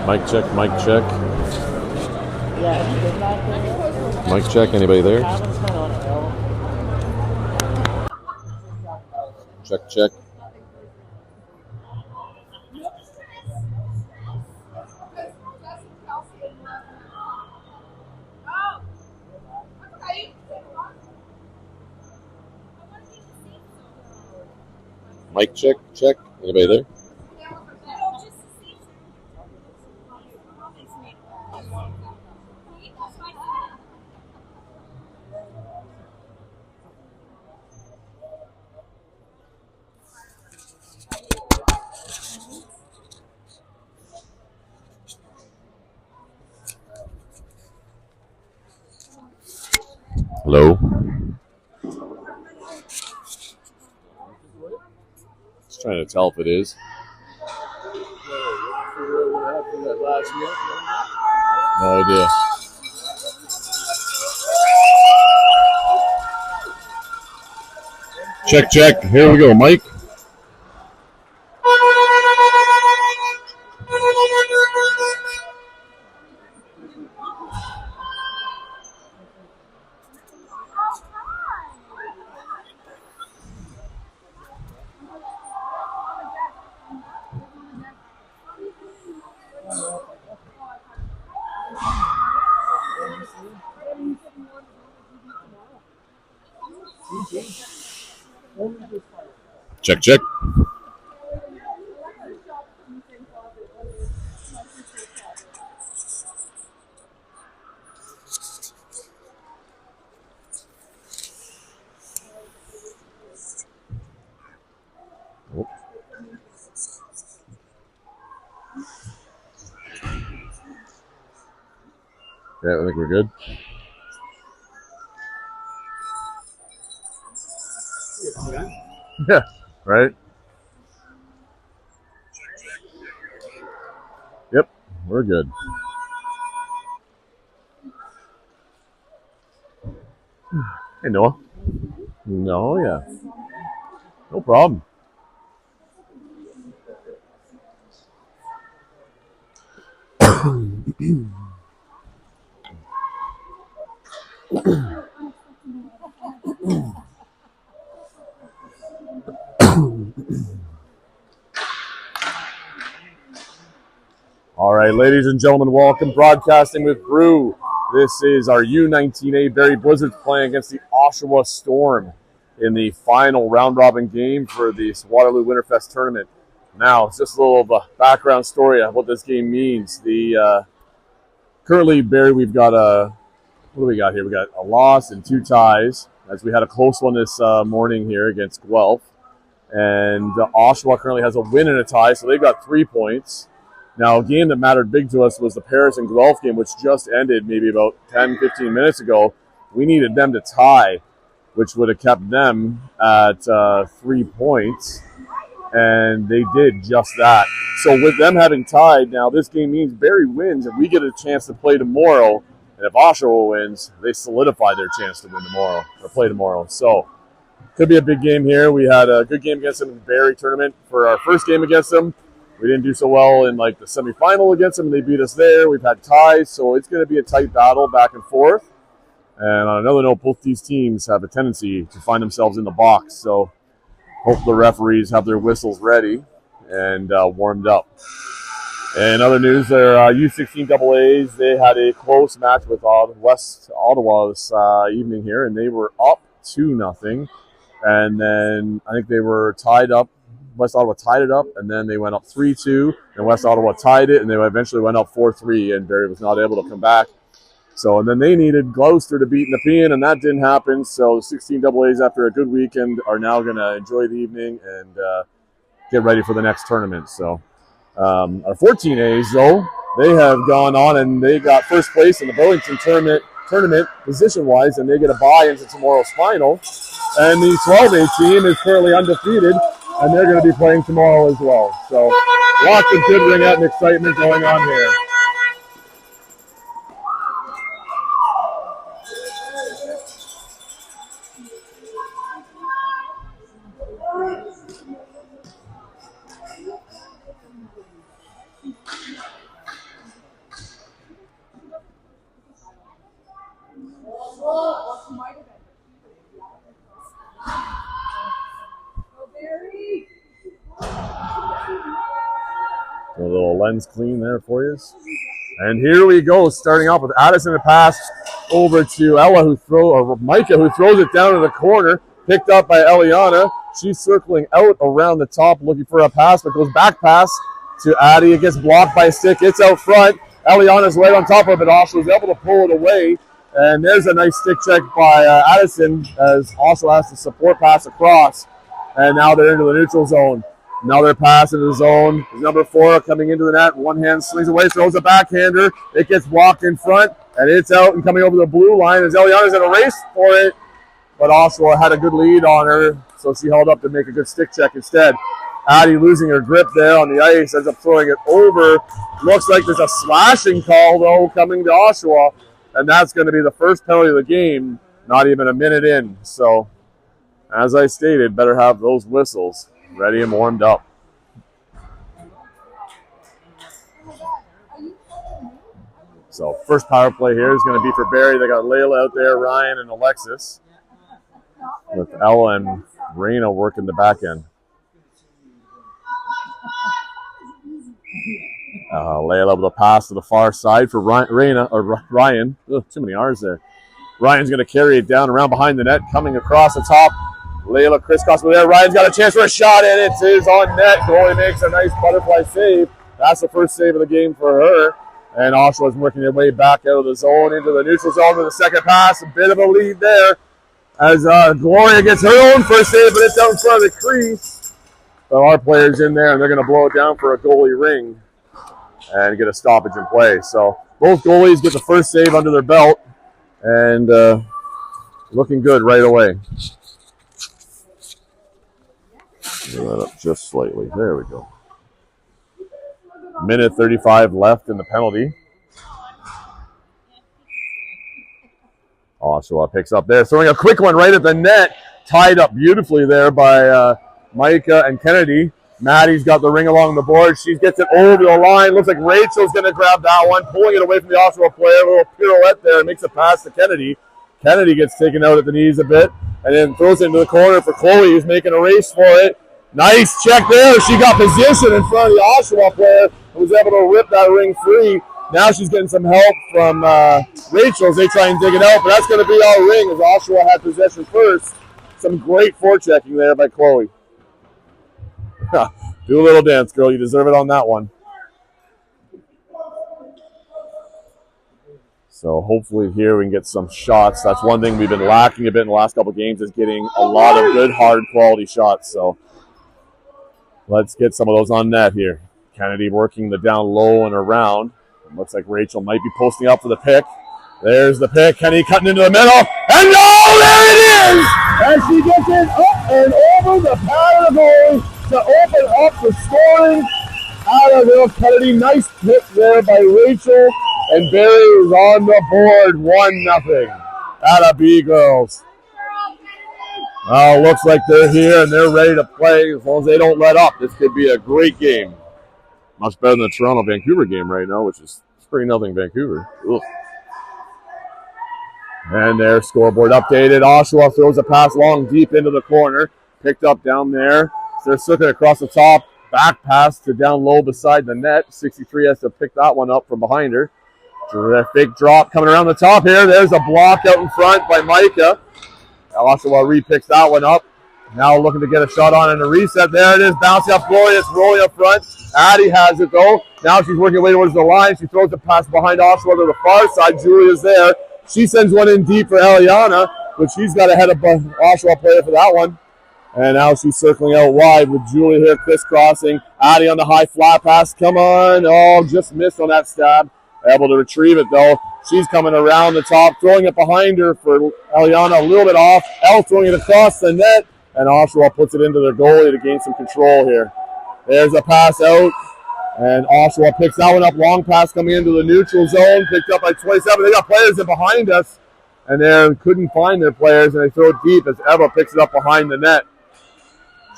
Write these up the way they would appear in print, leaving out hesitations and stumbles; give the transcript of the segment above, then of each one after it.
Mic check, mic check. Mic check, anybody there? Check, check. Mic check, check. Anybody there? Hello? Just trying to tell if it is. No idea. Check, check. Here we go, Mike. Check, check. Oh. Yeah, I think we're good. Yeah, right? Yep, we're good. Hey, Noah. No, yeah. No problem. All right, ladies and gentlemen, welcome. Broadcasting with Brew. This is our U19A Barrie Blizzards playing against the Oshawa Storm in the final round-robin game for this Waterloo Winterfest tournament. Now, it's just a little of a background story of what this game means. Currently, Barrie, we've got what do we got here? We got a loss and 2 ties, as we had a close one this morning here against Guelph. And Oshawa currently has a win and a tie, so they've got 3 points. Now, a game that mattered big to us was the Paris and Guelph game, which just ended maybe about 10, 15 minutes ago. We needed them to tie, which would have kept them at 3 points, and they did just that. So with them having tied, now this game means Barrie wins, and we get a chance to play tomorrow. And if Oshawa wins, they solidify their chance to win tomorrow, or play tomorrow. So could be a big game here. We had a good game against them in the Barrie tournament for our first game against them. We didn't do so well in the semifinal against them, and they beat us there. We've had ties, so it's going to be a tight battle back and forth. And on another note, both these teams have a tendency to find themselves in the box. So hope the referees have their whistles ready and warmed up. And other news, their U19AAs, they had a close match with West Ottawa this evening here, and they were up 2-0. And then I think they were tied up. West Ottawa tied it up, and then they went up 3-2, and West Ottawa tied it, and they eventually went up 4-3, and Barrie was not able to come back. So, and then they needed Gloucester to beat Nepean, and that didn't happen. So the 16AAs, after a good weekend, are now going to enjoy the evening and get ready for the next tournament. So our 14As, though, they have gone on, and they got first place in the Burlington tournament position-wise, and they get a bye into tomorrow's final. And the 12A team is currently undefeated, and they're going to be playing tomorrow as well. So lots of good ring-out and excitement going on here. A little lens clean there for you. And here we go, starting off with Addison, a pass over to Micah, who throws it down to the corner, picked up by Eliana. She's circling out around the top, looking for a pass, but goes back pass to Addie. It gets blocked by a stick. It's out front. Eliana's right on top of it. Oshawa was able to pull it away. And there's a nice stick check by Addison as Oshawa has to support pass across. And now they're into the neutral zone. Another pass into the zone. Number 4 coming into the net. One hand slings away, throws a backhander. It gets blocked in front, and it's out and coming over the blue line as Eliana's in a race for it. But Oshawa had a good lead on her, so she held up to make a good stick check instead. Addie losing her grip there on the ice, ends up throwing it over. Looks like there's a slashing call, though, coming to Oshawa, and that's going to be the first penalty of the game, not even a minute in. So, as I stated, better have those whistles ready and warmed up. So first power play here is going to be for Barrie. They got Layla out there, Ryan and Alexis, with Ella and Raina working the back end. Layla with a pass to the far side for Ryan. Ugh, too many R's there. Ryan's going to carry it down around behind the net, coming across the top. Layla crisscross with there. Ryan's got a chance for a shot, and it is on net. Goalie makes a nice butterfly save. That's the first save of the game for her. And Oshawa's working their way back out of the zone into the neutral zone with a second pass. A bit of a lead there as Gloria gets her own first save, but it's out in front of the crease. So our player's in there, and they're going to blow it down for a goalie ring and get a stoppage in play. So both goalies get the first save under their belt, and looking good right away. Get that up just slightly. There we go. Minute 35 left in the penalty. Oshawa picks up there, throwing a quick one right at the net. Tied up beautifully there by Micah and Kennedy. Maddie's got the ring along the board. She gets it over the line. Looks like Rachel's going to grab that one, pulling it away from the Oshawa player. A little pirouette there, makes a pass to Kennedy. Kennedy gets taken out at the knees a bit, and then throws it into the corner for Chloe, who's making a race for it. Nice check there. She got position in front of the Oshawa player and was able to rip that ring free. Now she's getting some help from Rachel as they try and dig it out, but that's going to be our ring as Oshawa had possession first. Some great forechecking there by Chloe. Do a little dance, girl. You deserve it on that one. So hopefully here we can get some shots. That's one thing we've been lacking a bit in the last couple of games is getting a lot of good, hard quality shots. So let's get some of those on net here. Kennedy working the down low and around. It looks like Rachel might be posting up for the pick. There's the pick. Kennedy cutting into the middle. And no, there it is! And she gets it up and over the pad of the goalie to open up the scoring out of Hill Kennedy. Nice pick there by Rachel. And Barrie is on the board, 1-0. Atta B girls. Looks like they're here and they're ready to play. As long as they don't let up, this could be a great game. Much better than the Toronto-Vancouver game right now, which is 3-0 Vancouver. Ugh. And their scoreboard updated. Oshawa throws a pass long deep into the corner. Picked up down there. So they're circling across the top. Back pass to down low beside the net. 63 has to pick that one up from behind her. Big drop coming around the top here. There's a block out in front by Micah. Oshawa re-picks that one up. Now looking to get a shot on and a reset. There it is. Bouncing up Glorious. Rolling up front. Addie has it though. Now she's working her way towards the line. She throws the pass behind Oshawa to the far side. Julia's there. She sends one in deep for Eliana, but she's got ahead of Oshawa player for that one. And now she's circling out wide with Julia here crisscrossing. Addie on the high flat pass. Come on. Oh, just missed on that stab. Able to retrieve it, though. She's coming around the top, throwing it behind her for Eliana, a little bit off. Elle throwing it across the net, and Oshawa puts it into their goalie to gain some control here. There's a pass out, and Oshawa picks that one up. Long pass coming into the neutral zone, picked up by 27. They got players in behind us, and they couldn't find their players, and they throw it deep as Eva picks it up behind the net.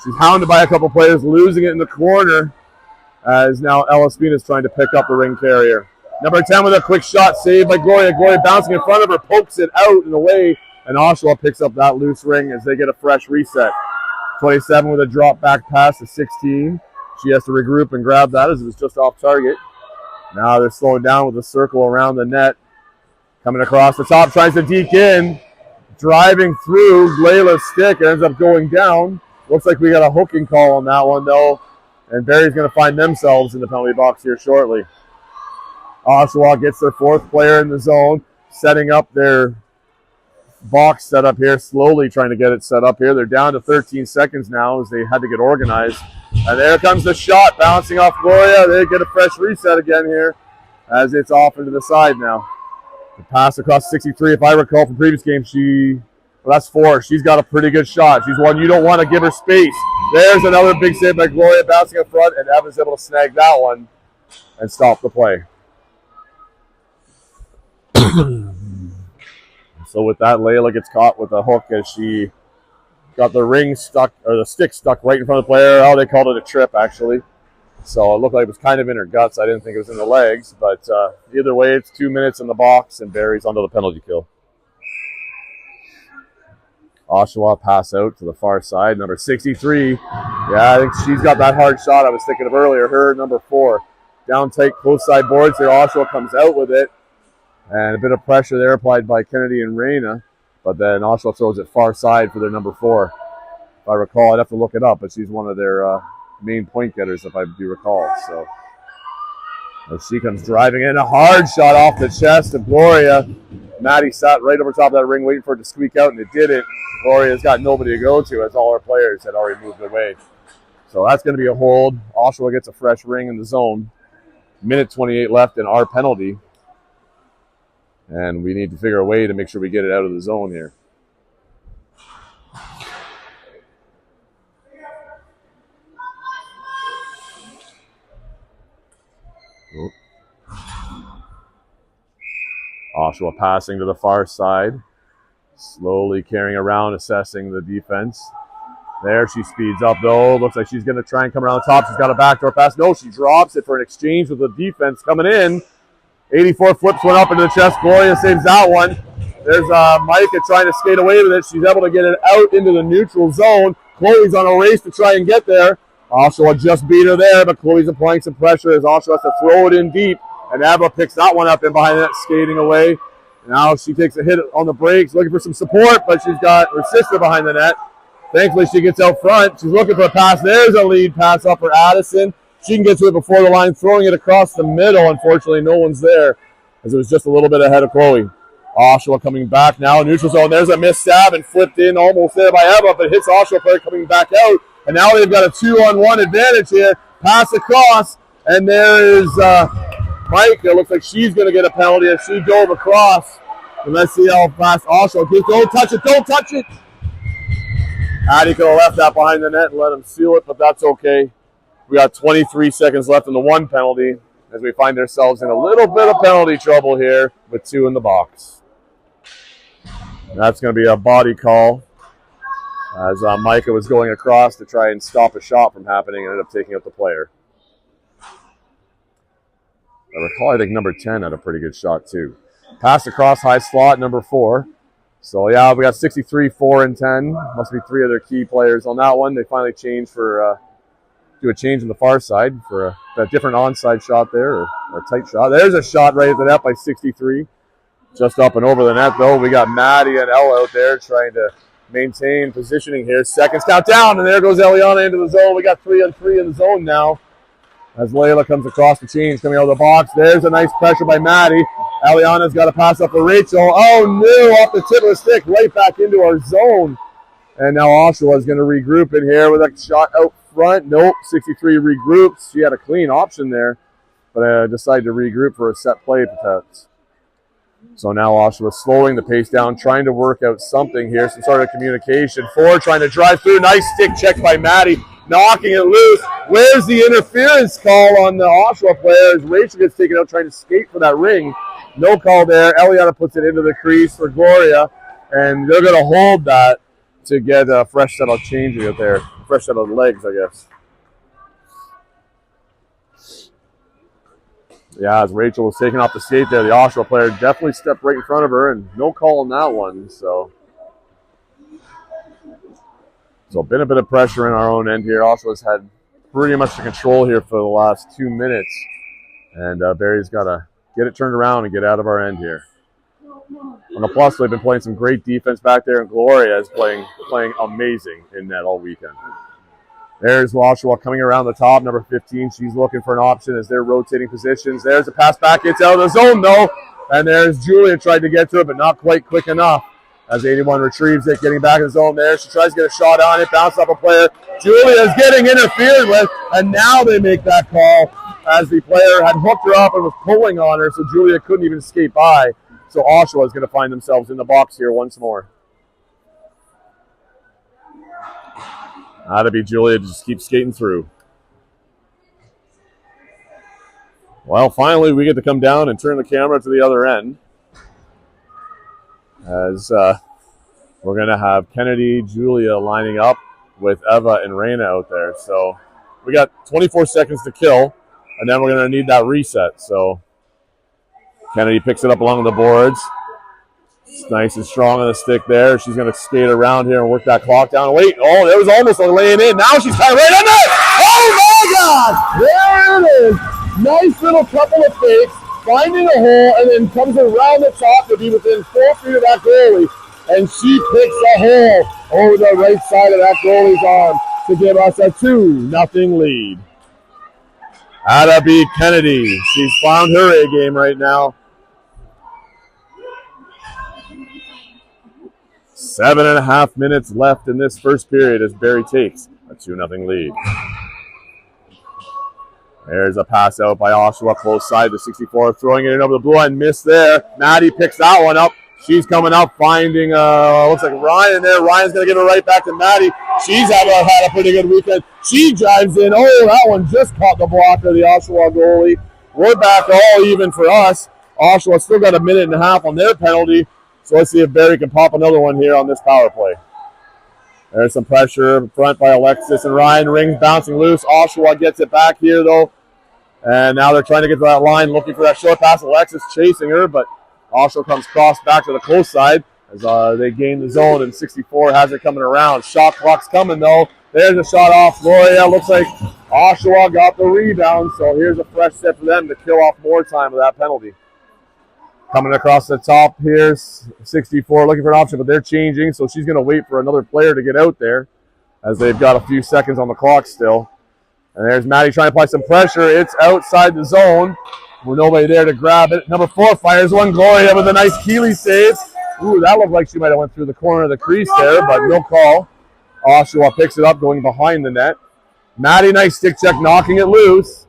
She's hounded by a couple players, losing it in the corner, as now Ella Spina's trying to pick up the ring carrier. Number 10 with a quick shot saved by Gloria. Gloria bouncing in front of her, pokes it out and away, and Oshawa picks up that loose ring as they get a fresh reset. 27 with a drop back pass to 16. She has to regroup and grab that as it was just off target. Now they're slowing down with a circle around the net. Coming across the top, tries to deke in. Driving through Layla's stick, ends up going down. Looks like we got a hooking call on that one though, and Barrie's going to find themselves in the penalty box here shortly. Oshawa gets their fourth player in the zone, setting up their box setup here, slowly trying to get it set up here. They're down to 13 seconds now as they had to get organized. And there comes the shot, bouncing off Gloria. They get a fresh reset again here as it's off into the side now. The pass across 63, if I recall from previous games, that's 4. She's got a pretty good shot. She's one you don't want to give her space. There's another big save by Gloria, bouncing up front, and Evans able to snag that one and stop the play. So with that, Layla gets caught with a hook as she got the ring stuck, or the stick stuck right in front of the player. Oh, they called it a trip, actually. So it looked like it was kind of in her guts. I didn't think it was in the legs. But either way, it's 2 minutes in the box, and Barrie's onto the penalty kill. Oshawa pass out to the far side. Number 63. Yeah, I think she's got that hard shot I was thinking of earlier. Her, number 4. Down tight, close side boards there. Oshawa comes out with it. And a bit of pressure there applied by Kennedy and Reyna. But then Oshawa throws it far side for their number 4. If I recall, I'd have to look it up, but she's one of their main point getters, if I do recall. So as she comes driving in, a hard shot off the chest of Gloria. Maddie sat right over top of that ring waiting for it to squeak out, and it didn't. Gloria's got nobody to go to as all our players had already moved their way. So that's going to be a hold. Oshawa gets a fresh ring in the zone. Minute 28 left in our penalty. And we need to figure a way to make sure we get it out of the zone here. Oshawa passing to the far side. Slowly carrying around, assessing the defense. There she speeds up, though. Looks like she's going to try and come around the top. She's got a backdoor pass. No, she drops it for an exchange with the defense coming in. 84 flips one up into the chest. Gloria saves that one. There's Micah trying to skate away with it. She's able to get it out into the neutral zone. Chloe's on a race to try and get there. Oshawa just beat her there, but Chloe's applying some pressure as Oshawa has to throw it in deep. And Ava picks that one up in behind that, skating away. Now she takes a hit on the brakes, looking for some support, but she's got her sister behind the net. Thankfully, she gets out front. She's looking for a pass. There's a lead pass up for Addison. She can get to it before the line, throwing it across the middle. Unfortunately, no one's there, as it was just a little bit ahead of Chloe. Oshawa coming back now, neutral zone. There's a missed stab and flipped in almost there by Eva, but hits Oshawa player coming back out. And now they've got a 2-on-1 advantage here. Pass across, and there is Mike. It looks like she's going to get a penalty as she dove across. And let's see how fast Oshawa gets. Don't touch it, don't touch it. Addie could have left that behind the net and let him seal it, but that's okay. We got 23 seconds left in the one penalty as we find ourselves in a little bit of penalty trouble here with 2 in the box. That's going to be a body call as Micah was going across to try and stop a shot from happening and ended up taking out the player. I recall, I think number 10 had a pretty good shot too. Pass across high slot, number 4. So, yeah, we got 63, 4, and 10. Must be 3 of their key players on that one. They finally changed for, do a change on the far side for a different onside shot there, or a tight shot. There's a shot right at the net by 63. Just up and over the net, though. We got Maddie and Elle out there trying to maintain positioning here. Seconds count down, and there goes Eliana into the zone. We got 3-on-3 in the zone now. As Layla comes across the change, coming out of the box. There's a nice pressure by Maddie. Eliana's got to pass up for Rachel. Oh, no, off the tip of the stick, right back into our zone. And now Oshawa is going to regroup in here with a shot out front. Nope, 63 regroups. She had a clean option there, but decided to regroup for a set play protect. So now Oshawa slowing the pace down, trying to work out something here, some sort of communication. 4 trying to drive through. Nice stick check by Maddie, knocking it loose. Where's the interference call on the Oshawa player as Rachel gets taken out trying to skate for that ring? No call there. Eliana puts it into the crease for Gloria, and they're going to hold that to get a fresh set of changing it there. Fresh set of legs, I guess. Yeah, as Rachel was taking off the skate there, the Oshawa player definitely stepped right in front of her, and no call on that one. So been a bit of pressure in our own end here. Oshawa's had pretty much the control here for the last 2 minutes, and Barrie's got to get it turned around and get out of our end here. On the plus, they've been playing some great defense back there, and Gloria is playing amazing in net all weekend. There's Oshawa coming around the top, number 15. She's looking for an option as they're rotating positions. There's a pass back. It's out of the zone, though. And there's Julia tried to get to it, but not quite quick enough. As 81 retrieves it, getting back in the zone there. She tries to get a shot on it, bounce off a player. Julia is getting interfered with, and now they make that call as the player had hooked her up and was pulling on her, so Julia couldn't even skate by. So Oshawa is going to find themselves in the box here once more. That'd be Julia to just keep skating through. Well, finally we get to come down and turn the camera to the other end. As we're going to have Kennedy, Julia lining up with Eva and Raina out there. So we got 24 seconds to kill, and then we're going to need that reset. So Kennedy picks it up along the boards. It's nice and strong on the stick there. She's going to skate around here and work that clock down. Wait, oh, there was almost a laying in. Now she's kind of right on it. Oh, my God. There it is. Nice little couple of fakes, finding a hole, and then comes around the top to be within 4 feet of that goalie. And she picks a hole over the right side of that goalie's arm to give us a 2-0 lead. That'll be Kennedy. She's found her A game right now. 7.5 minutes left in this first period as Barrie takes a 2-0 lead. There's a pass out by Oshawa, close side to 64, throwing it in over the blue line, missed there. Maddie picks that one up. She's coming up, finding, looks like Ryan there. Ryan's going to give it right back to Maddie. She's had a pretty good weekend. She drives in. Oh, that one just caught the blocker, the Oshawa goalie. We're back all even for us. Oshawa still got 1.5 minutes on their penalty. So let's see if Barrie can pop another one here on this power play. There's some pressure in front by Alexis and Ryan. Rings bouncing loose. Oshawa gets it back here, though. And now they're trying to get to that line, looking for that short pass. Alexis chasing her, but Oshawa comes cross back to the close side as they gain the zone, and 64 has it coming around. Shot clock's coming, though. There's a shot off Gloria. Looks like Oshawa got the rebound, so here's a fresh set for them to kill off more time with that penalty. Coming across the top here, 64 looking for an option, but they're changing, so she's going to wait for another player to get out there as they've got a few seconds on the clock still. And there's Maddie trying to apply some pressure. It's outside the zone. With nobody there to grab it. Number 4 fires one. Gloria with a nice Keeley save. Ooh, that looked like she might have went through the corner of the crease there, but no call. Oshawa picks it up going behind the net. Maddie, nice stick check, knocking it loose.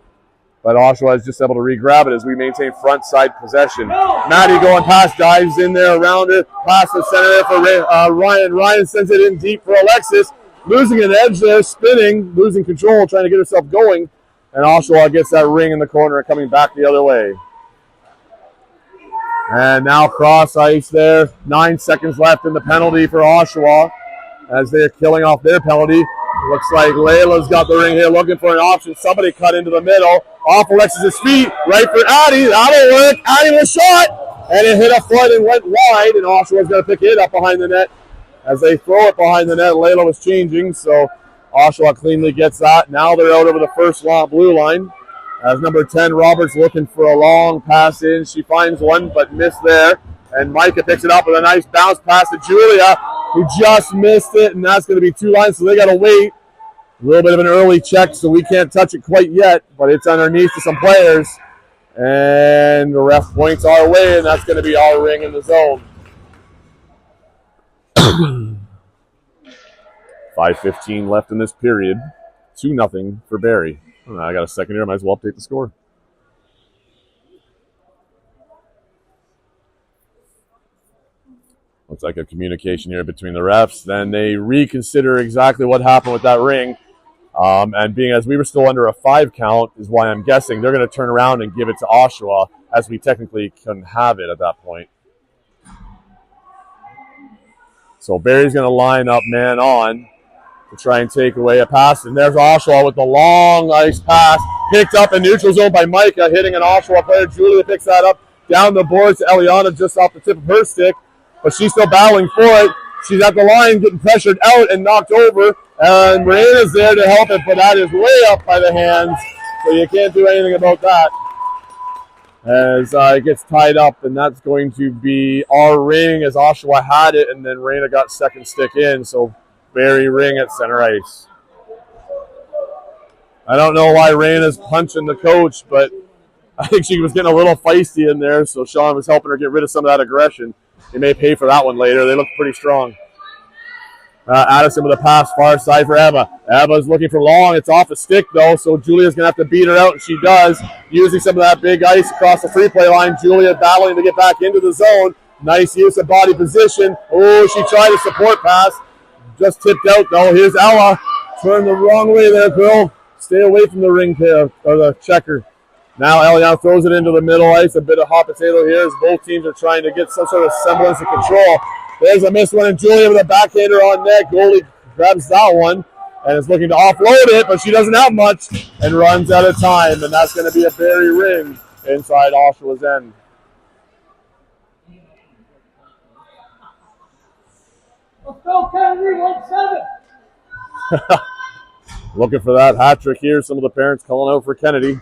But Oshawa is just able to re-grab it as we maintain front side possession. Maddie going past, dives in there around it. Pass the center there for Ryan. Ryan sends it in deep for Alexis. Losing an edge there, spinning, losing control, trying to get herself going. And Oshawa gets that ring in the corner coming back the other way. And now cross ice there. 9 seconds left in the penalty for Oshawa as they're killing off their penalty. Looks like Layla's got the ring here looking for an option. Somebody cut into the middle. Off Alexis' feet. Right for Addie. That'll work. Addie with a shot. And it hit a foot and went wide. And Oshawa's going to pick it up behind the net. As they throw it behind the net, Layla was changing. So Oshawa cleanly gets that. Now they're out over the first blue line. As number 10, Roberts looking for a long pass in. She finds one, but missed there. And Micah picks it up with a nice bounce pass to Julia, who just missed it. And that's going to be 2 lines, so they got to wait. A little bit of an early check, so we can't touch it quite yet. But it's underneath to some players. And the ref points our way, and that's going to be our ring in the zone. 5:15 left in this period. 2-0 for Barrie. I got a second here. Might as well update the score. Looks like a communication here between the refs. Then they reconsider exactly what happened with that ring. And being as we were still under a 5 count is why I'm guessing they're going to turn around and give it to Oshawa, as we technically couldn't have it at that point. So Barrie's going to line up man on to try and take away a pass. And there's Oshawa with the long ice pass. Picked up in neutral zone by Micah, hitting an Oshawa player. Julia picks that up down the boards to Eliana just off the tip of her stick. But she's still battling for it. She's at the line getting pressured out and knocked over. And Marina's there to help it, but that is way up by the hands. So you can't do anything about that. As it gets tied up, and that's going to be our ring as Oshawa had it, and then Raina got second stick in, so Barrie ring at center ice. I don't know why Raina's punching the coach, but I think she was getting a little feisty in there, so Sean was helping her get rid of some of that aggression. They may pay for that one later. They look pretty strong. Addison with a pass far side for Emma. Emma's looking for long. It's off a stick, though, so Julia's going to have to beat her out, and she does. Using some of that big ice across the free play line. Julia battling to get back into the zone. Nice use of body position. Oh, she tried a support pass. Just tipped out, though. Here's Ella. Turn the wrong way there, girl. Stay away from the ring or the checker. Now Eliana throws it into the middle ice. A bit of hot potato here as both teams are trying to get some sort of semblance of control. There's a missed one, and Julia with a backhander on net. Goalie grabs that one and is looking to offload it, but she doesn't have much and runs out of time. And that's going to be a Barrie ring inside Oshawa's end. Let's go, Kennedy, 1-7. Looking for that hat trick here. Some of the parents calling out for Kennedy.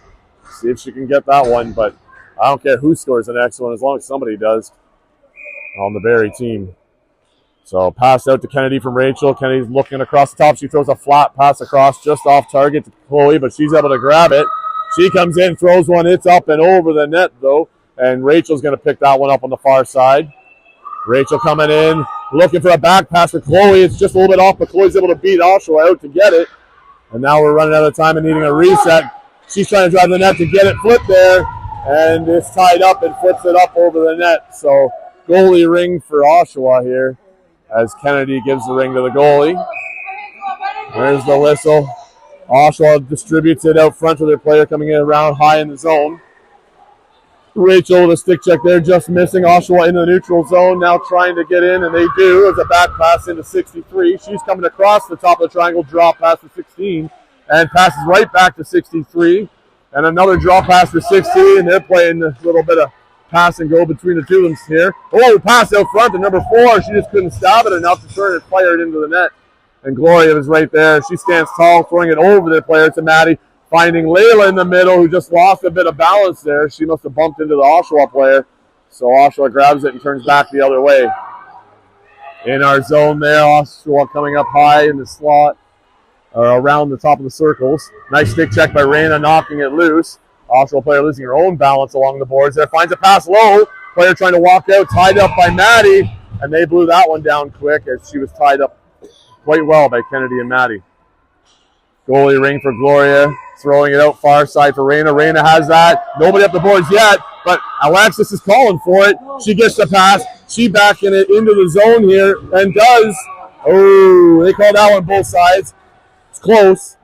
See if she can get that one, but I don't care who scores the next one as long as somebody does on the Barrie team. So pass out to Kennedy from Rachel. Kennedy's looking across the top. She throws a flat pass across just off target to Chloe, but she's able to grab it. She comes in, throws one. It's up and over the net, though, and Rachel's going to pick that one up on the far side. Rachel coming in, looking for a back pass for Chloe. It's just a little bit off, but Chloe's able to beat Oshawa out to get it. And now we're running out of time and needing a reset. She's trying to drive the net to get it flipped there, and it's tied up and flips it up over the net. So goalie ring for Oshawa here as Kennedy gives the ring to the goalie. There's the whistle. Oshawa distributes it out front to their player coming in around high in the zone. Rachel with a stick check there, just missing. Oshawa into the neutral zone, now trying to get in, and they do. As a back pass into 63. She's coming across the top of the triangle, drop pass to 16, and passes right back to 63. And another draw pass to 60, and they're playing a little bit of pass and go between the two of them here. Oh, pass out front to number 4. She just couldn't stab it enough to turn it, fire it into the net. And Gloria was right there. She stands tall, throwing it over the player to Maddie, finding Layla in the middle, who just lost a bit of balance there. She must have bumped into the Oshawa player. So Oshawa grabs it and turns back the other way. In our zone there, Oshawa coming up high in the slot, around the top of the circles. Nice stick check by Raina, knocking it loose. Oshawa player losing her own balance along the boards there. Finds a pass low. Player trying to walk out, tied up by Maddie. And they blew that one down quick as she was tied up quite well by Kennedy and Maddie. Goalie ring for Gloria. Throwing it out far side for Raina. Raina has that. Nobody up the boards yet, but Alexis is calling for it. She gets the pass. She backing it into the zone here and does. Oh, they called that one both sides. It's close.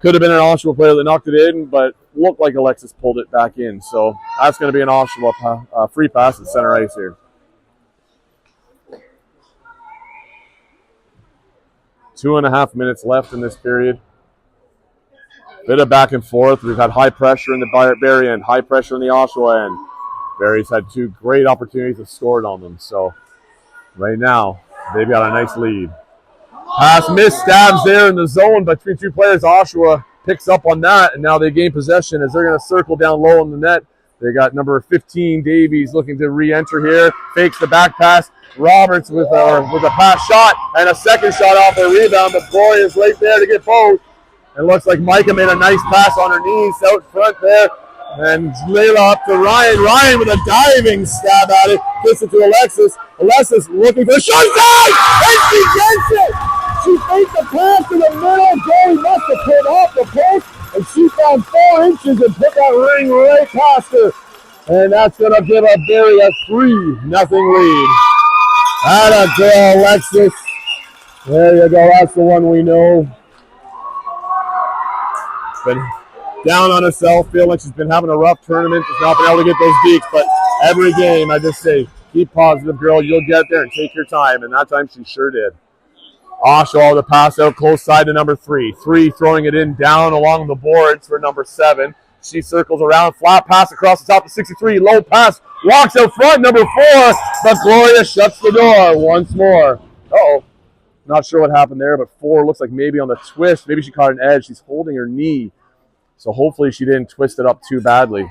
Could have been an Oshawa player that knocked it in, but looked like Alexis pulled it back in. So that's going to be an Oshawa free pass at center ice here. 2.5 minutes left in this period. Bit of back and forth. We've had high pressure in the Barrie end, high pressure in the Oshawa end. Barrie's had 2 great opportunities to score on them. So right now, they've got a nice lead. Pass missed, stabs there in the zone between 2 players. Oshawa picks up on that, and now they gain possession as they're going to circle down low in the net. They got number 15, Davies, looking to re-enter here. Fakes the back pass. Roberts with a pass shot and a second shot off the rebound, but Gloria's right there to get both. It looks like Micah made a nice pass on her knees out front there. And Layla up to Ryan. Ryan with a diving stab at it. Gets it to Alexis. Alexis looking for the shot. And she gets it! She faked the pass in the middle. Goalie must have pulled off the post. And she found 4 inches and put that ring right past her. And that's going to give up Barrie a 3-0 lead. Atta girl, Alexis. There you go. That's the one we know. Been down on herself, feeling like she's been having a rough tournament. She's not been able to get those beats, but every game, I just say, keep positive, girl. You'll get there and take your time, and that time she sure did. Oshawa the pass out close side to number 3. 3 throwing it in down along the boards for number 7. She circles around, flat pass across the top of 63, low pass, walks out front, number 4, but Gloria shuts the door once more. Uh-oh. Not sure what happened there, but 4 looks like maybe on the twist. Maybe she caught an edge. She's holding her knee. So hopefully she didn't twist it up too badly.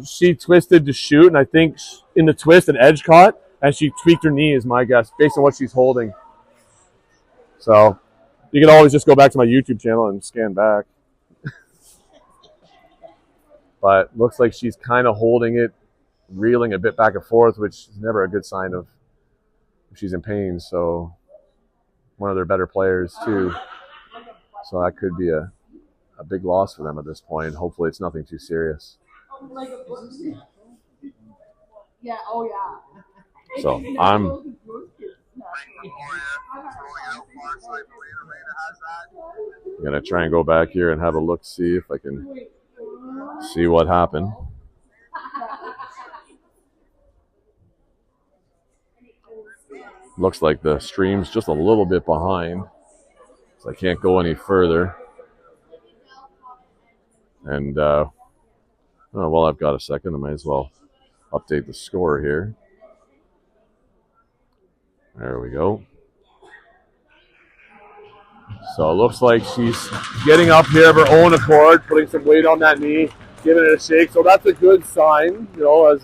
She twisted to shoot, and I think in the twist an edge caught, and she tweaked her knee is my guess, based on what she's holding. So you can always just go back to my YouTube channel and scan back. But looks like she's kind of holding it, reeling a bit back and forth, which is never a good sign of she's in pain. So one of their better players too. So that could be a big loss for them at this point. Hopefully it's nothing too serious. Yeah, oh yeah. So I'm gonna try and go back here and have a look, see if I can see what happened. Looks like the stream's just a little bit behind, so I can't go any further. And well, I've got a second. I might as well update the score here. There we go. So it looks like she's getting up here of her own accord, putting some weight on that knee, giving it a shake. So that's a good sign, you know, as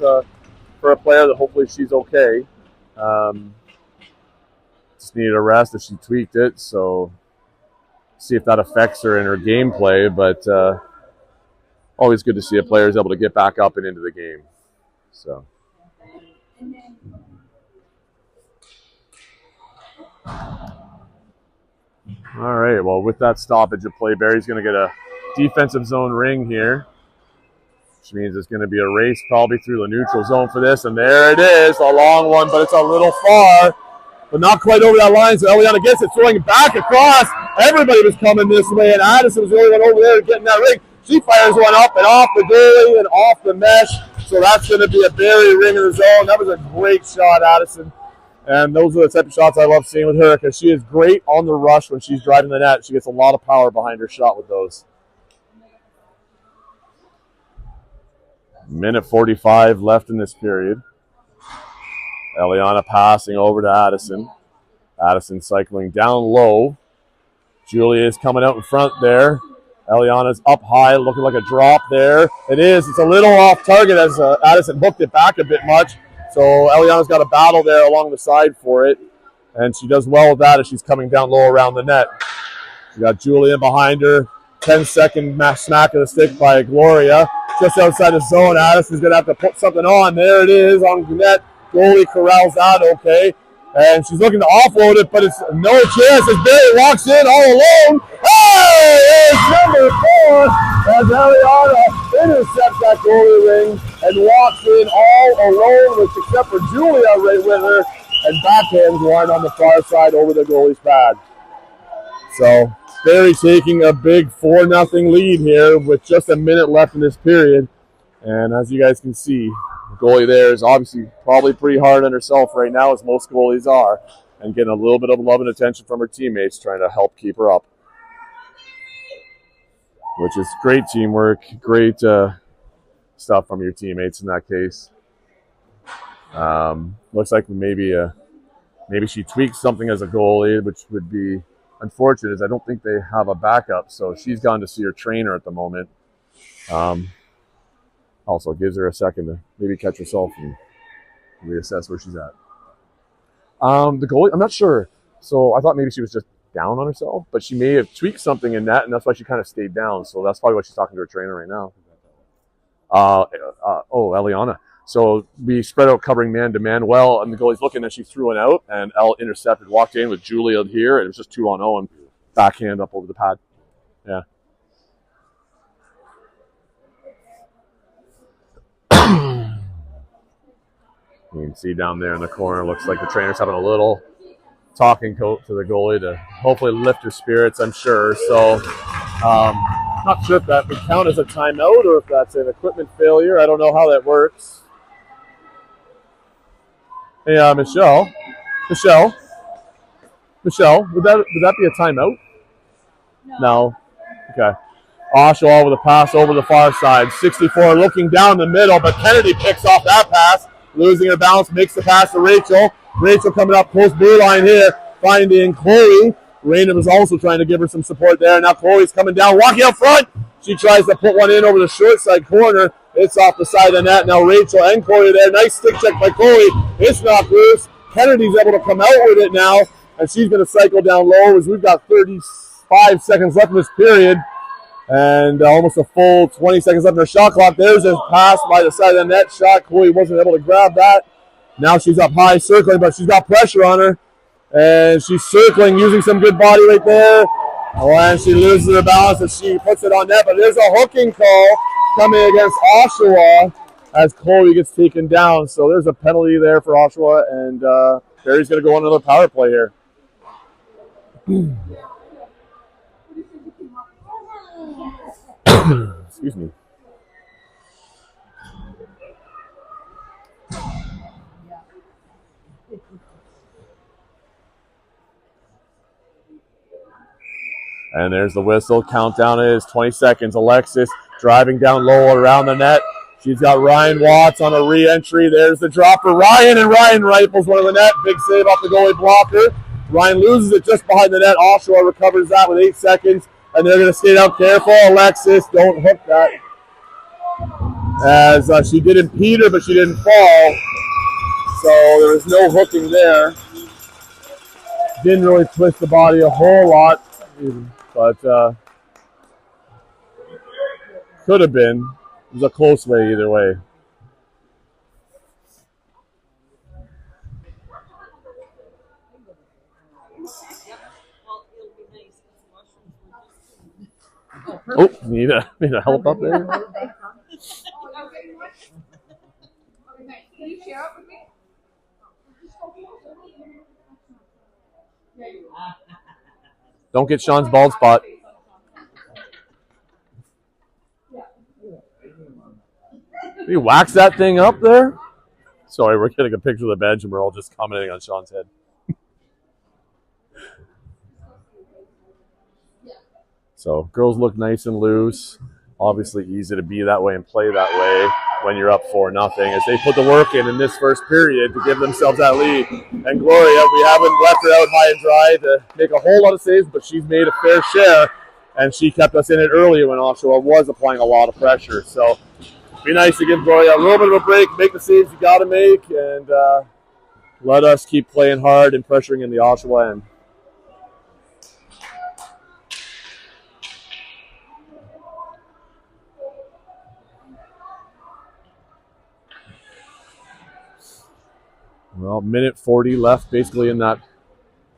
for a player that hopefully she's okay. Just needed a rest if she tweaked it, so see if that affects her in her gameplay. But always good to see a player is able to get back up and into the game. So. All right, well, with that stoppage of play, Barrie's going to get a defensive zone ring here, which means it's going to be a race probably through the neutral zone for this. And there it is, a long one, but it's a little far, but not quite over that line. So Eliana gets it, throwing it back across. Everybody was coming this way, and Addison was the only one over there getting that ring. She fires one up and off the goalie and off the mesh. So that's going to be a Barrie ring in the zone. That was a great shot, Addison. And those are the type of shots I love seeing with her because she is great on the rush when she's driving the net. She gets a lot of power behind her shot with those. Minute 45 left in this period. Eliana passing over to Addison. Addison cycling down low. Julia is coming out in front there. Eliana's up high, looking like a drop there. It is. It's a little off target as Addison hooked it back a bit much. So Eliana's got a battle there along the side for it. And she does well with that as she's coming down low around the net. We got Julia behind her. 10-second smack of the stick by Gloria. Just outside the zone. Addison's going to have to put something on. There it is on the net. Goalie corrals that okay. And she's looking to offload it, but it's no chance as Barrie walks in all alone. Hey, it's number 4 as Eliana intercepts that goalie ring and walks in all alone, except for Julia right with her, and backhands one on the far side over the goalie's pad. So Barrie taking a big 4-0 lead here with just a minute left in this period. And as you guys can see, the goalie there is obviously probably pretty hard on herself right now, as most goalies are, and getting a little bit of love and attention from her teammates trying to help keep her up. Which is great teamwork, great stuff from your teammates in that case. Looks like maybe she tweaked something as a goalie, which would be unfortunate, as I don't think they have a backup, so she's gone to see her trainer at the moment. Also gives her a second to maybe catch herself and reassess where she's at. The goalie, I'm not sure. So I thought maybe she was just down on herself, but she may have tweaked something in that, and that's why she kind of stayed down. So that's probably why she's talking to her trainer right now. Eliana. So we spread out covering man-to-man well, and the goalie's looking, and she threw it out, and Elle intercepted, walked in with Julia here, and it was just 2-on-0 and backhand up over the pad. Yeah. You can see down there in the corner, looks like the trainer's having a little talking to the goalie to hopefully lift her spirits, I'm sure. So, not sure if that would count as a timeout or if that's an equipment failure. I don't know how that works. Hey, Michelle, would that be a timeout? No. Okay. Oshawa with a pass over the far side. 64 looking down the middle, but Kennedy picks off that pass. Losing her balance, makes the pass to Rachel. Rachel coming up close blue line here, finding Chloe. Raina was also trying to give her some support there. Now Chloe's coming down, walking up front. She tries to put one in over the short side corner. It's off the side of the net. Now Rachel and Chloe there. Nice stick check by Chloe. It's knocked loose. Kennedy's able to come out with it now, and she's going to cycle down low as we've got 35 seconds left in this period. And almost a full 20 seconds left in her shot clock. There's a pass by the side of the net. Shot. Chloe wasn't able to grab that. Now she's up high circling, but she's got pressure on her. And she's circling, using some good body right there. Oh, and she loses her balance as she puts it on net. But there's a hooking call coming against Oshawa as Chloe gets taken down. So there's a penalty there for Oshawa. And Barrie's going to go on another power play here. Excuse me. And there's the whistle. Countdown is 20 seconds. Alexis driving down low around the net. She's got Ryan Watts on a re-entry. There's the drop for Ryan, and Ryan rifles one of the net. Big save off the goalie blocker. Ryan loses it just behind the net. Oshawa recovers that with 8 seconds. And they're going to skate out careful. Alexis, don't hook that. As she did impede her, but she didn't fall. So there was no hooking there. Didn't really twist the body a whole lot. But could have been. It was a close way either way. Oh, need a help up there? Can you share it with me? Don't get Sean's bald spot. He whacks that thing up there. Sorry, we're getting a picture of the bench and we're all just commenting on Sean's head. So girls look nice and loose. Obviously easy to be that way and play that way when you're up 4-0 as they put the work in this first period to give themselves that lead. And Gloria, we haven't left her out high and dry to make a whole lot of saves, but she's made a fair share, and she kept us in it earlier when Oshawa was applying a lot of pressure. So be nice to give Gloria a little bit of a break, make the saves you got to make, and let us keep playing hard and pressuring in the Oshawa end. Well, minute 40 left basically in that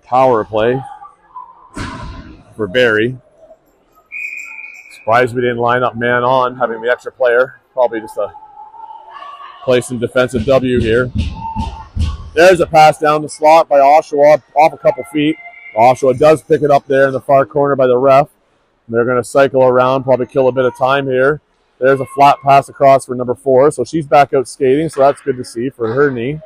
power play for Barrie. Surprised we didn't line up man on, having the extra player. Probably just a play some defensive W here. There's a pass down the slot by Oshawa, off a couple feet. Oshawa does pick it up there in the far corner by the ref. They're going to cycle around, probably kill a bit of time here. There's a flat pass across for number 4, so she's back out skating, so that's good to see for her knee.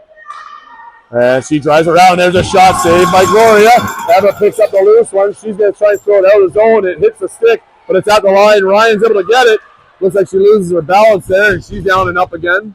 And she drives around. There's a shot saved by Gloria. Emma picks up the loose one. She's going to try and throw it out of the zone. It hits the stick, but it's at the line. Ryan's able to get it. Looks like she loses her balance there, and she's down and up again.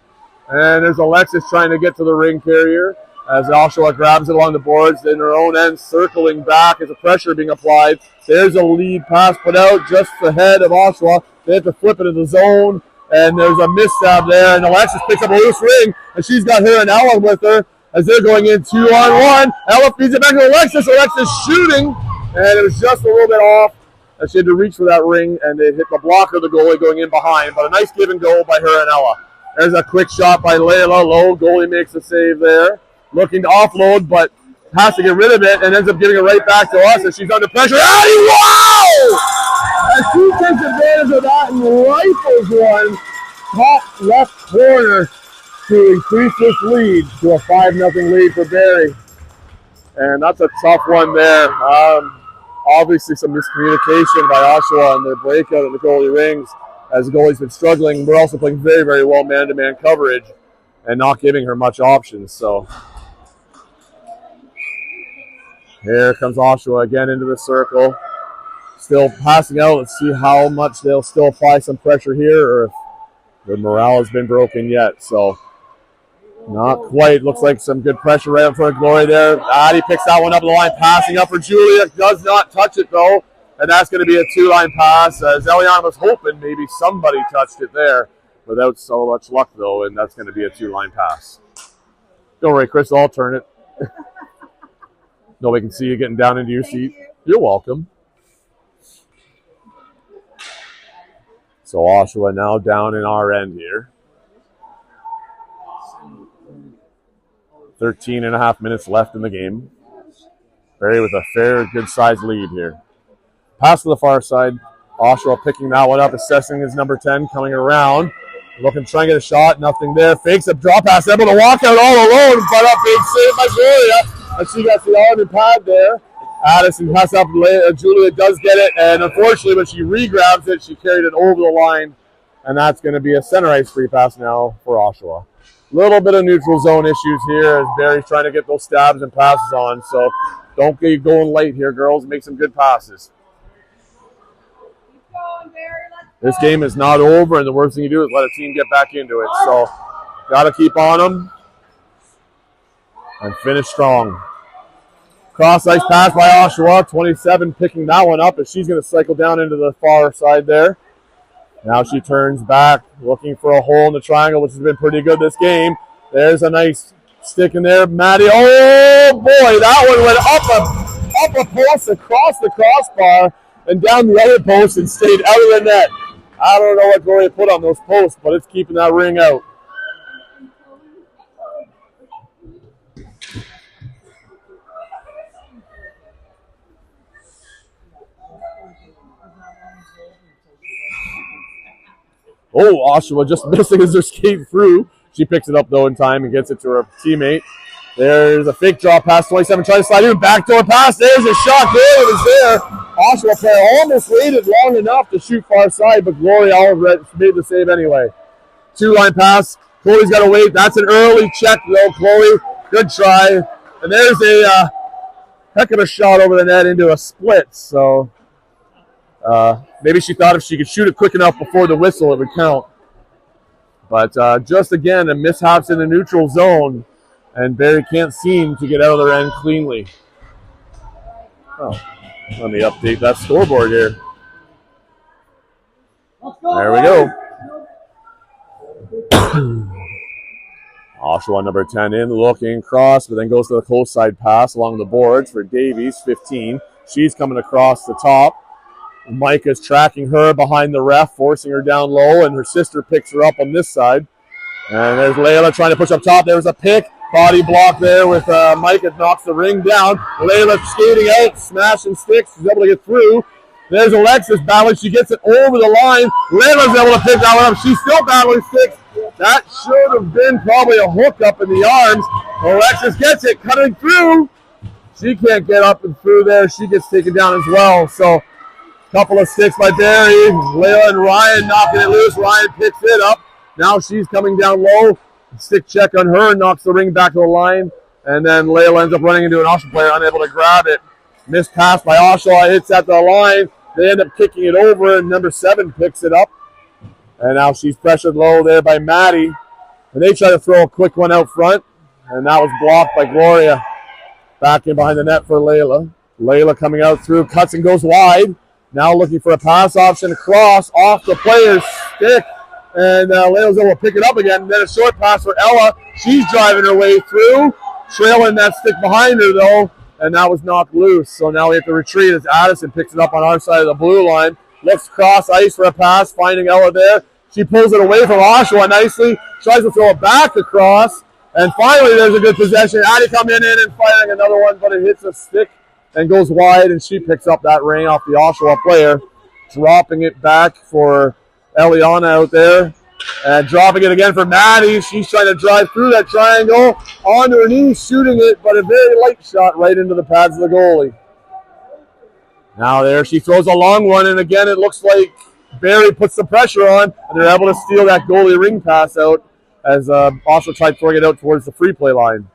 And there's Alexis trying to get to the ring carrier as Oshawa grabs it along the boards in her own end, circling back as the pressure being applied. There's a lead pass put out just ahead of Oshawa. They have to flip it to the zone, and there's a misstab there. And Alexis picks up a loose ring, and she's got her and Ella with her as they're going in 2-on-1. Ella feeds it back to Alexis. Alexis shooting, and it was just a little bit off. And she had to reach for that ring, and it hit the blocker of the goalie going in behind. But a nice give and go by her and Ella. There's a quick shot by Layla. Low goalie makes a save there. Looking to offload, but has to get rid of it and ends up giving it right back to us as she's under pressure. Wow! And she takes advantage of that and rifles one top left corner to increase this lead to a 5-0 lead for Barrie. And that's a tough one there. Obviously some miscommunication by Oshawa and their breakout at the goalie rings as the goalie's been struggling. We're also playing very, very well man-to-man coverage and not giving her much options. So here comes Oshawa again into the circle. Still passing out. Let's see how much they'll still apply some pressure here or if the morale has been broken yet. So not quite. Looks like some good pressure right in front of Glory there. Addie picks that one up the line, passing up for Julia. Does not touch it, though. And that's going to be a 2-line pass. Eliana was hoping maybe somebody touched it there without so much luck, though, and that's going to be a 2-line pass. Don't worry, Chris, I'll turn it. Nobody can see you getting down into your seat. You're welcome. So Oshawa now down in our end here. 13.5 minutes left in the game. Barrie with a fair, good-sized lead here. Pass to the far side. Oshawa picking that one up, assessing his number 10, coming around. Looking, trying to get a shot, nothing there. Fakes a drop pass, able to walk out all alone, but a big save by Gloria. And she got the arm and pad there. Addison pass up, Julia does get it, and unfortunately when she re-grabs it, she carried it over the line, and that's going to be a center ice free pass now for Oshawa. Little bit of neutral zone issues here as Barrie's trying to get those stabs and passes on. So don't get going late here, girls. Make some good passes. Keep going, Barrie. Let's go. This game is not over, and the worst thing you do is let a team get back into it. So got to keep on them and finish strong. Cross ice pass by Oshawa. 27 picking that one up, and she's going to cycle down into the far side there. Now she turns back, looking for a hole in the triangle, which has been pretty good this game. There's a nice stick in there. Maddie, oh boy, that one went up a post, across the crossbar, and down the other post and stayed out of the net. I don't know what Gloria put on those posts, but it's keeping that ring out. Oh, Oshawa just missing as they're skating through. She picks it up, though, in time and gets it to her teammate. There's a fake draw pass, 27 trying to slide in. Backdoor pass. There's a shot. There it was there. Oshawa player almost waited long enough to shoot far side, but Gloria made the save anyway. two-line pass. Chloe's got to wait. That's an early check, though. Chloe, good try. And there's a heck of a shot over the net into a split. So maybe she thought if she could shoot it quick enough before the whistle, it would count. But just again, a mishaps in the neutral zone, and Barrie can't seem to get out of their end cleanly. Oh, let me update that scoreboard here. There we go. Oshawa number 10 in, looking cross, but then goes to the close side pass along the boards for Davies, 15. She's coming across the top. Micah's tracking her behind the ref, forcing her down low, and her sister picks her up on this side. And there's Layla trying to push up top. There's a pick. Body block there with Micah, knocks the ring down. Layla skating out, smashing sticks. She's able to get through. There's Alexis battling. She gets it over the line. Layla's able to pick that one up. She's still battling sticks. That should have been probably a hook up in the arms. Alexis gets it, cutting through. She can't get up and through there. She gets taken down as well. So couple of sticks by Barrie. Layla and Ryan knocking it loose. Ryan picks it up. Now she's coming down low. Stick check on her, knocks the ring back to the line. And then Layla ends up running into an Oshawa player, unable to grab it. Missed pass by Oshawa, hits at the line. They end up kicking it over, and number 7 picks it up. And now she's pressured low there by Maddie. And they try to throw a quick one out front. And that was blocked by Gloria. Back in behind the net for Layla. Layla coming out through, cuts and goes wide. Now looking for a pass option across off the player's stick. And Layla's able to pick it up again. And then a short pass for Ella. She's driving her way through. Trailing that stick behind her, though. And that was knocked loose. So now we have to retreat as Addison picks it up on our side of the blue line. Looks cross ice for a pass, finding Ella there. She pulls it away from Oshawa nicely. Tries to throw it back across. And finally, there's a good possession. Addie coming in and firing another one, but it hits a stick and goes wide, and she picks up that ring off the Oshawa player, dropping it back for Eliana out there, and dropping it again for Maddie. She's trying to drive through that triangle, onto her knees, shooting it, but a very light shot right into the pads of the goalie. Now there, she throws a long one, and again, it looks like Barrie puts the pressure on, and they're able to steal that goalie ring pass out as Oshawa tried throwing it out towards the free play line.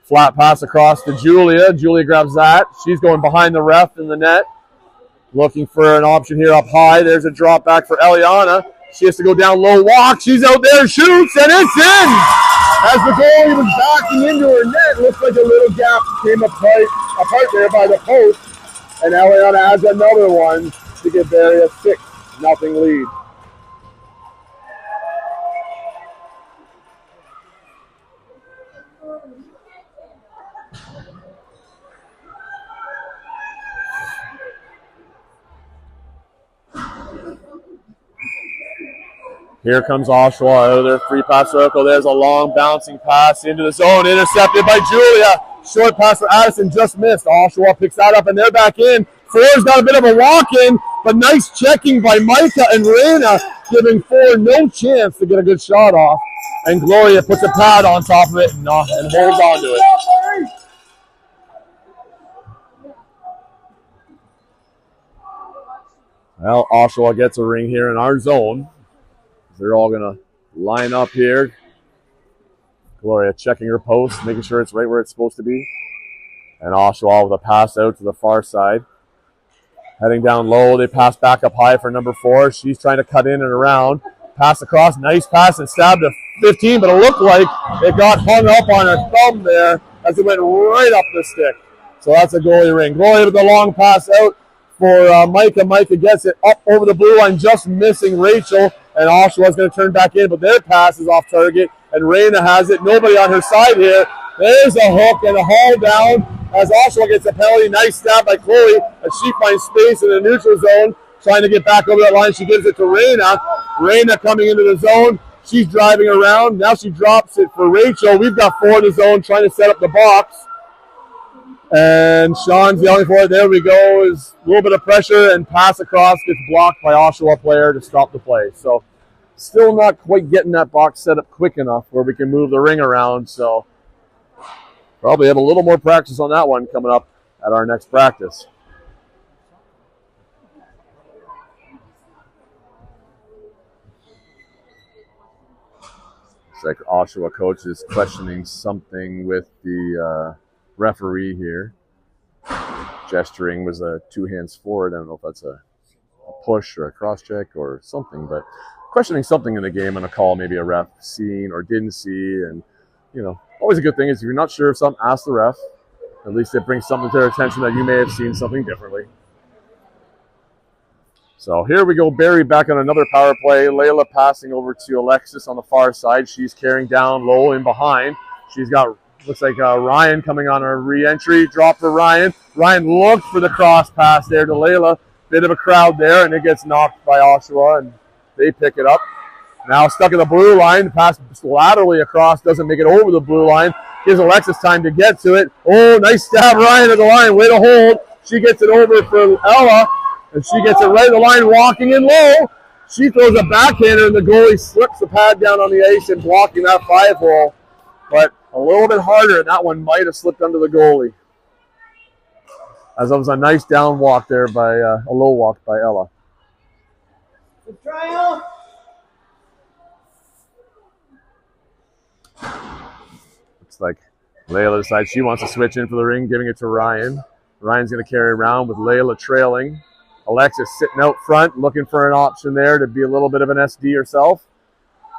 Flat pass across to Julia. Julia grabs that. She's going behind the ref in the net. Looking for an option here up high. There's a drop back for Eliana. She has to go down low, walk. She's out there, shoots, and it's in! As the goalie was backing into her net, looks like a little gap came apart there by the post. And Eliana has another one to give Barrie a 6-0 lead. Here comes Oshawa out of their free pass circle. There's a long bouncing pass into the zone, intercepted by Julia. Short pass for Addison, just missed. Oshawa picks that up, and they're back in. Four's got a bit of a walk-in, but nice checking by Micah and Reina, giving Four no chance to get a good shot off. And Gloria puts a pad on top of it and holds on to it. Well, Oshawa gets a ring here in our zone. They're all going to line up here. Gloria checking her post, making sure it's right where it's supposed to be. And Oshawa with a pass out to the far side. Heading down low, they pass back up high for number 4. She's trying to cut in and around. Pass across, nice pass and stabbed to 15, but it looked like it got hung up on her thumb there as it went right up the stick. So that's a goalie ring. Gloria with the long pass out for Micah. Micah gets it up over the blue line, just missing Rachel. And Oshawa's going to turn back in, but their pass is off target. And Reina has it. Nobody on her side here. There's a hook and a haul down as Oshawa gets a penalty. Nice stab by Chloe as she finds space in the neutral zone, trying to get back over that line. She gives it to Reina. Reina coming into the zone. She's driving around. Now she drops it for Rachel. We've got 4 in the zone trying to set up the box. And Sean's yelling for it. There we go. Is a little bit of pressure, and pass across gets blocked by Oshawa player to stop the play. So still not quite getting that box set up quick enough where we can move the ring around. So probably have a little more practice on that one coming up at our next practice. Looks like Oshawa coach is questioning something with the referee here. Gesturing was a 2 hands forward. I don't know if that's a push or a cross check or something, but questioning something in the game on a call, maybe a ref seen or didn't see. And, you know, always a good thing is if you're not sure of something, ask the ref. At least it brings something to their attention that you may have seen something differently. So here we go, Barrie back on another power play. Layla passing over to Alexis on the far side. She's carrying down low in behind. She's got, looks like Ryan coming on a re-entry. Drop for Ryan. Ryan looked for the cross pass there to Layla. Bit of a crowd there, and it gets knocked by Oshawa, and they pick it up. Now stuck at the blue line. The pass laterally across, doesn't make it over the blue line. Gives Alexis time to get to it. Oh, nice stab, Ryan at the line. Way to hold. She gets it over for Ella. And she gets it right at the line, walking in low. She throws a backhander, and the goalie slips the pad down on the ice and blocking that 5-hole. But a little bit harder, and that one might have slipped under the goalie. As that was a nice down walk there by a low walk by Ella. Good trial. Looks like Layla decides she wants to switch in for the ring, giving it to Ryan. Ryan's going to carry around with Layla trailing. Alexis sitting out front, looking for an option there to be a little bit of an SD herself.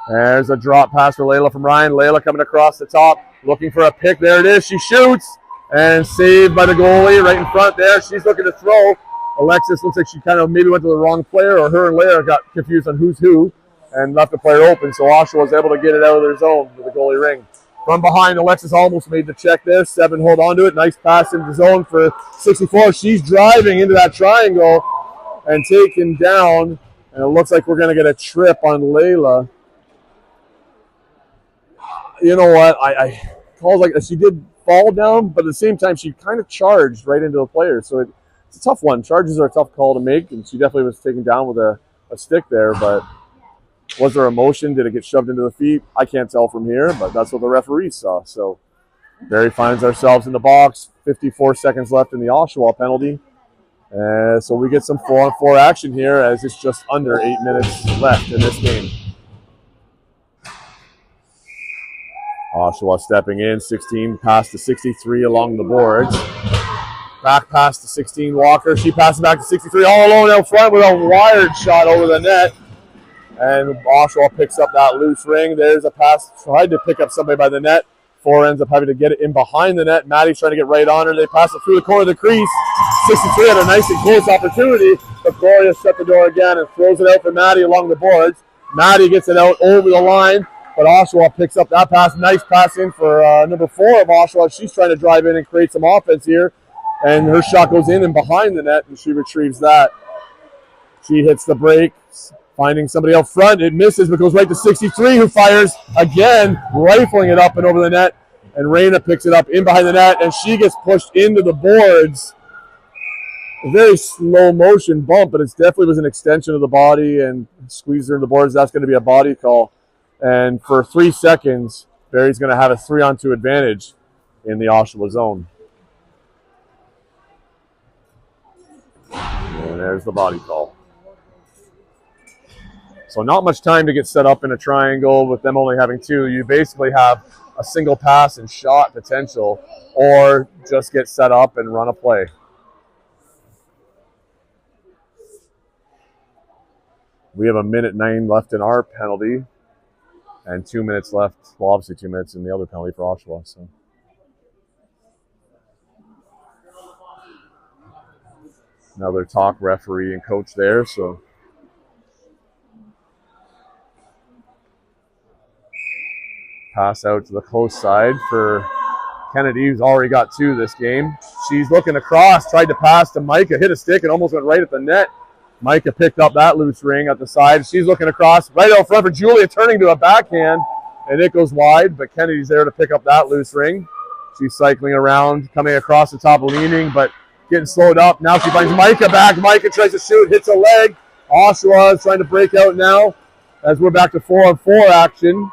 There's a drop pass for Layla from Ryan. Layla coming across the top, looking for a pick. There it is. She shoots, and saved by the goalie right in front there. She's looking to throw. Alexis looks like she kind of maybe went to the wrong player, or her and Layla got confused on who's who, and left the player open. So Oshawa was able to get it out of their zone with the goalie ring. From behind, Alexis almost made the check there. 7 hold on to it. Nice pass into the zone for 64. She's driving into that triangle and taken down. And it looks like we're going to get a trip on Layla. You know what? I calls like she did fall down, but at the same time, she kind of charged right into the player. So it's a tough one. Charges are a tough call to make, and she definitely was taken down with a stick there, but was there a motion? Did it get shoved into the feet? I can't tell from here, but that's what the referee saw. So Barrie finds ourselves in the box. 54 seconds left in the Oshawa penalty. So we get some 4-on-4 action here as it's just under 8 minutes left in this game. Oshawa stepping in. 16 past to 63 along the boards. Back pass to 16 Walker. She passes back to 63 all alone out front with a wired shot over the net. And Oshawa picks up that loose ring. There's a pass. Tried to pick up somebody by the net. 4 ends up having to get it in behind the net. Maddie's trying to get right on her. They pass it through the corner of the crease. 63 had a nice and close opportunity, but Gloria shut the door again and throws it out for Maddie along the boards. Maddie gets it out over the line, but Oshawa picks up that pass. Nice pass in for number 4 of Oshawa. She's trying to drive in and create some offense here, and her shot goes in and behind the net, and she retrieves that. She hits the break, finding somebody out front. It misses, but goes right to 63, who fires again, rifling it up and over the net. And Raina picks it up in behind the net, and she gets pushed into the boards. A very slow motion bump, but it definitely was an extension of the body and squeezed her in the boards. That's going to be a body call. And for 3 seconds, Barrie's going to have a 3-on-2 advantage in the Oshawa zone. And there's the body call. So not much time to get set up in a triangle with them only having 2. You basically have a single pass and shot potential, or just get set up and run a play. We have 1:09 left in our penalty and 2 minutes left. Well, obviously 2 minutes in the other penalty for Oshawa. So another talk referee and coach there. So pass out to the close side for Kennedy, who's already got 2 this game. She's looking across, tried to pass to Micah, hit a stick and almost went right at the net. Micah picked up that loose ring at the side. She's looking across, right out front for Julia, turning to a backhand, and it goes wide, but Kennedy's there to pick up that loose ring. She's cycling around, coming across the top, leaning, but getting slowed up. Now she finds Micah back. Micah tries to shoot, hits a leg. Oshawa is trying to break out now as we're back to 4-on-4 action.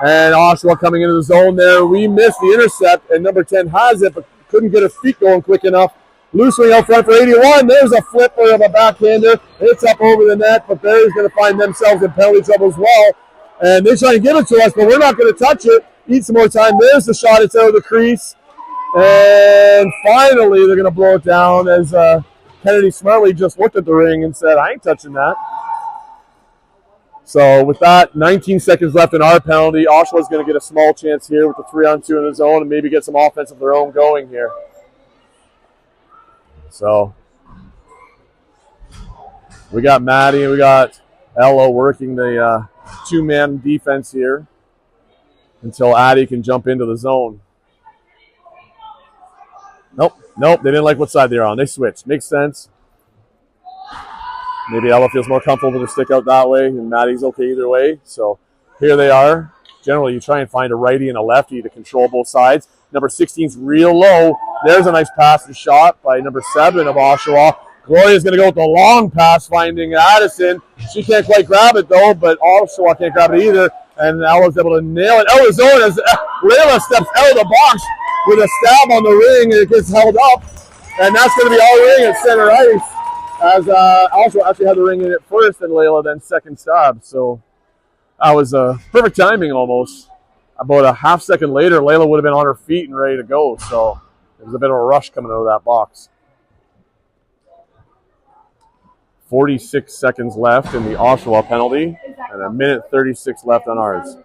And Oshawa coming into the zone there. We missed the intercept, and number 10 has it, but couldn't get her feet going quick enough. Loose ring out front for 81. There's a flipper of a backhander. It's up over the net, but Barrie's going to find themselves in penalty trouble as well. And they try to give it to us, but we're not going to touch it. Eat some more time. There's the shot. It's out of the crease. And finally, they're going to blow it down as Kennedy smartly just looked at the ring and said, I ain't touching that. So with that, 19 seconds left in our penalty. Oshawa's going to get a small chance here with the 3-on-2 in the zone and maybe get some offense of their own going here. So we got Maddie and we got Ella working the two-man defense here until Addie can jump into the zone. Nope, they didn't like what side they're on. They switched. Makes sense. Maybe Ella feels more comfortable to stick out that way, and Maddie's okay either way. So here they are. Generally, you try and find a righty and a lefty to control both sides. Number 16's real low. There's a nice pass and shot by number 7 of Oshawa. Gloria's going to go with the long pass, finding Addison. She can't quite grab it, though, but Oshawa can't grab it either. And Ella's able to nail it out of zone as Layla steps out of the box with a stab on the ring, and it gets held up. And that's going to be all ring at center ice. As Oshawa actually had the ring in it first, and Layla then second stab. So that was perfect timing almost. About a half second later, Layla would have been on her feet and ready to go. So it was a bit of a rush coming out of that box. 46 seconds left in the Oshawa penalty, and a minute 36 left on ours.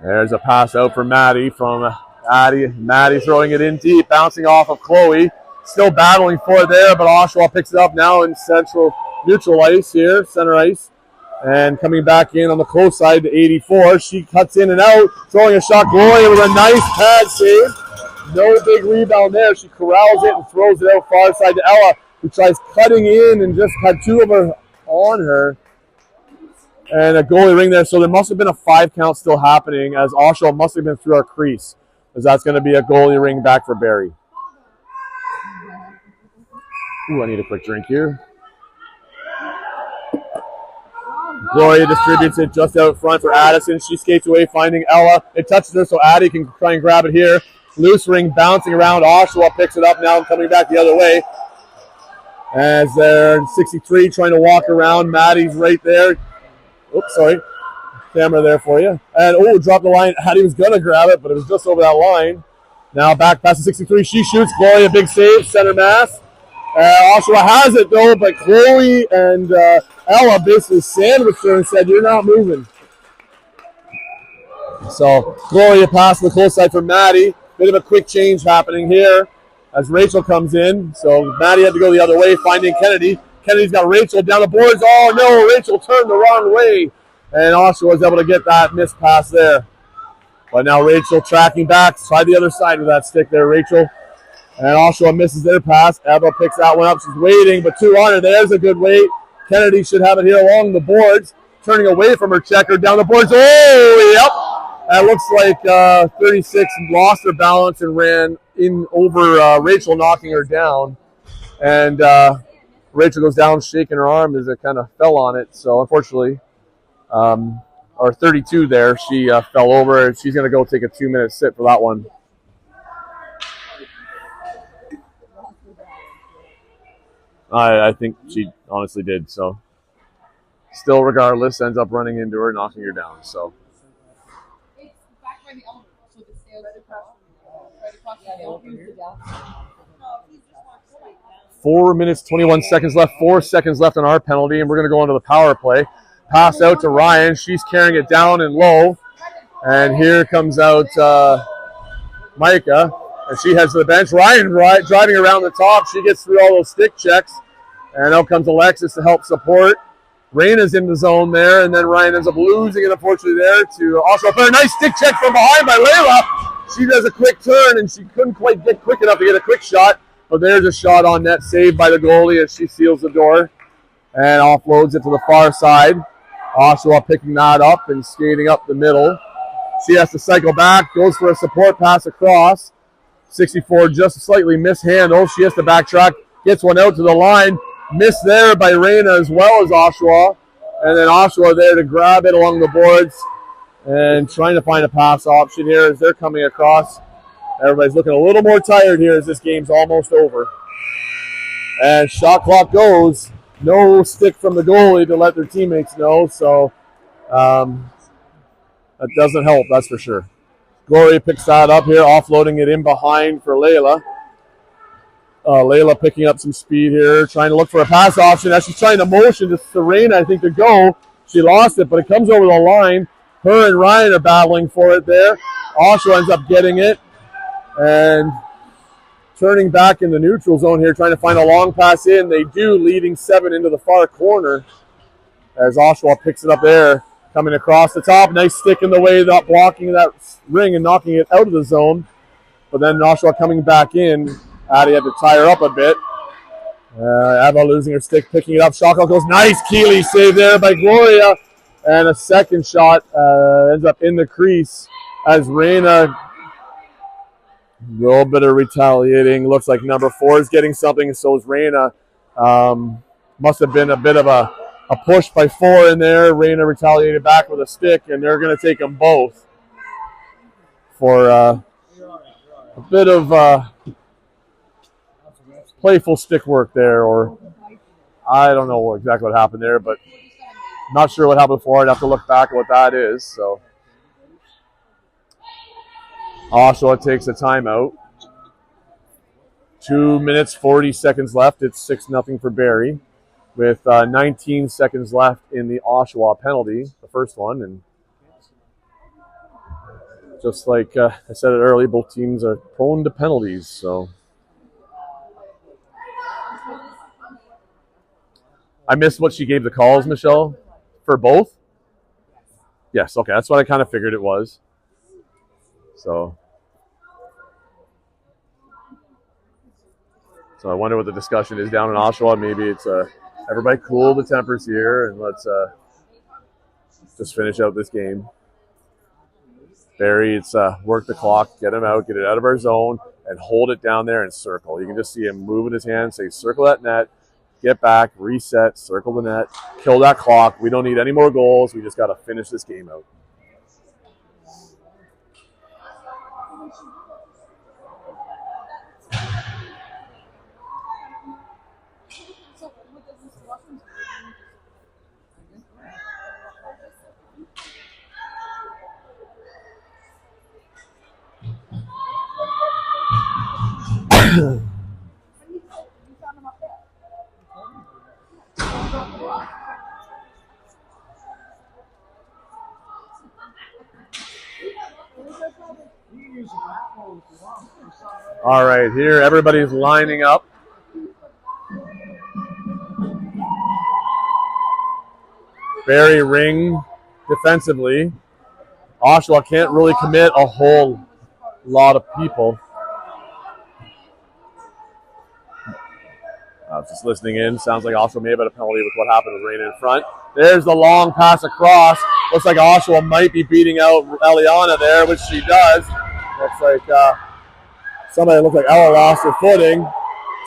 There's a pass out for Maddie from Addie. Maddie throwing it in deep, bouncing off of Chloe. Still battling for it there, but Oshawa picks it up now in neutral ice here, center ice. And coming back in on the close side to 84. She cuts in and out, throwing a shot. Gloria with a nice pad save. No big rebound there. She corrals it and throws it out far side to Ella, who tries cutting in and just had 2 of her on her. And a goalie ring there. So there must have been a 5 count still happening, as Oshawa must have been through our crease, as that's going to be a goalie ring back for Barrie. Ooh, I need a quick drink here. Gloria distributes it just out front for Addison. She skates away, finding Ella. It touches her, so Addie can try and grab it here. Loose ring bouncing around. Oshawa picks it up now and coming back the other way. As they're 63 trying to walk around. Maddie's right there. Oops, sorry. Camera there for you. And, dropped the line. Addie was going to grab it, but it was just over that line. Now back past the 63. She shoots. Gloria, big save. Center mass. Oshawa has it, though, but Chloe and Ella basically sandwiched her and said, you're not moving. So Gloria passed the close side for Maddie. Bit of a quick change happening here as Rachel comes in. So Maddie had to go the other way, finding Kennedy. Kennedy's got Rachel down the boards. Oh, no, Rachel turned the wrong way. And Oshawa was able to get that missed pass there. But now Rachel tracking back. Try the other side with that stick there, Rachel. And Oshawa misses their pass. Eva picks that one up. She's waiting, but 2 on her. There's a good wait. Kennedy should have it here along the boards. Turning away from her checker down the boards. Oh, yep. That looks like 36 lost her balance and ran in over Rachel, knocking her down. And Rachel goes down shaking her arm as it kind of fell on it. So unfortunately, or 32 there, she fell over. She's going to go take a 2-minute sit for that one. I think she honestly did. So still, regardless, ends up running into her, knocking her down. So. It's back by the elevator, so the stairs right across the elevator. 4 minutes, 21 seconds left. 4 seconds left on our penalty, and we're going to go into the power play. Pass out to Ryan. She's carrying it down and low. And here comes out Micah. And she heads to the bench. Ryan driving around the top. She gets through all those stick checks. And out comes Alexis to help support. Raina's in the zone there. And then Ryan ends up losing it, unfortunately, there to Oshawa player. Nice stick check from behind by Layla. She does a quick turn, and she couldn't quite get quick enough to get a quick shot. But there's a shot on net, saved by the goalie as she seals the door. And offloads it to the far side. Oshawa picking that up and skating up the middle. She has to cycle back. Goes for a support pass across. 64 just slightly mishandled. She has to backtrack. Gets one out to the line. Missed there by Raina as well as Oshawa. And then Oshawa there to grab it along the boards. And trying to find a pass option here as they're coming across. Everybody's looking a little more tired here as this game's almost over. And shot clock goes. no stick from the goalie to let their teammates know, so that doesn't help, that's for sure. Gloria picks that up here, offloading it in behind for Layla. Layla picking up some speed here, trying to look for a pass option. As she's trying to motion to Serena, I think, to go. She lost it, but it comes over the line. Her and Ryan are battling for it there. Oshawa ends up getting it. And turning back in the neutral zone here, trying to find a long pass in. They do, leading 7 into the far corner. As Oshawa picks it up there, coming across the top. Nice stick in the way, not blocking that ring and knocking it out of the zone. But then Oshawa coming back in. Addie had to tie her up a bit. Ava losing her stick, picking it up. Shot goes nice. Keeley save there by Gloria. And a second shot ends up in the crease as Reina, a little bit of retaliating. Looks like number 4 is getting something, and so is Reina. Must have been a bit of a push by 4 in there. Reina retaliated back with a stick, and they're going to take them both for a bit of playful stick work there, or I don't know exactly what happened there, but not sure what happened before. I'd have to look back at what that is. So Oshawa takes a timeout. 2 minutes, 40 seconds left. It's 6-0 for Barrie with 19 seconds left in the Oshawa penalty, the first one. And just like I said it earlier, both teams are prone to penalties, so I missed what she gave the calls, Michelle, for both? Yes, okay, that's what I kind of figured it was. So I wonder what the discussion is down in Oshawa. Maybe it's everybody cool the tempers here and let's just finish out this game. Barrie, it's work the clock, get him out, get it out of our zone, and hold it down there and circle. You can just see him moving his hand, say circle that net. Get back, reset, circle the net, kill that clock. We don't need any more goals. We just got to finish this game out. All right, here everybody's lining up. Barrie ring defensively. Oshawa can't really commit a whole lot of people. Just listening in, sounds like Oshawa may have had a penalty with what happened with Reina in front. There's the long pass across. Looks like Oshawa might be beating out Eliana there, which she does. Looks like somebody looked like Ella lost her footing.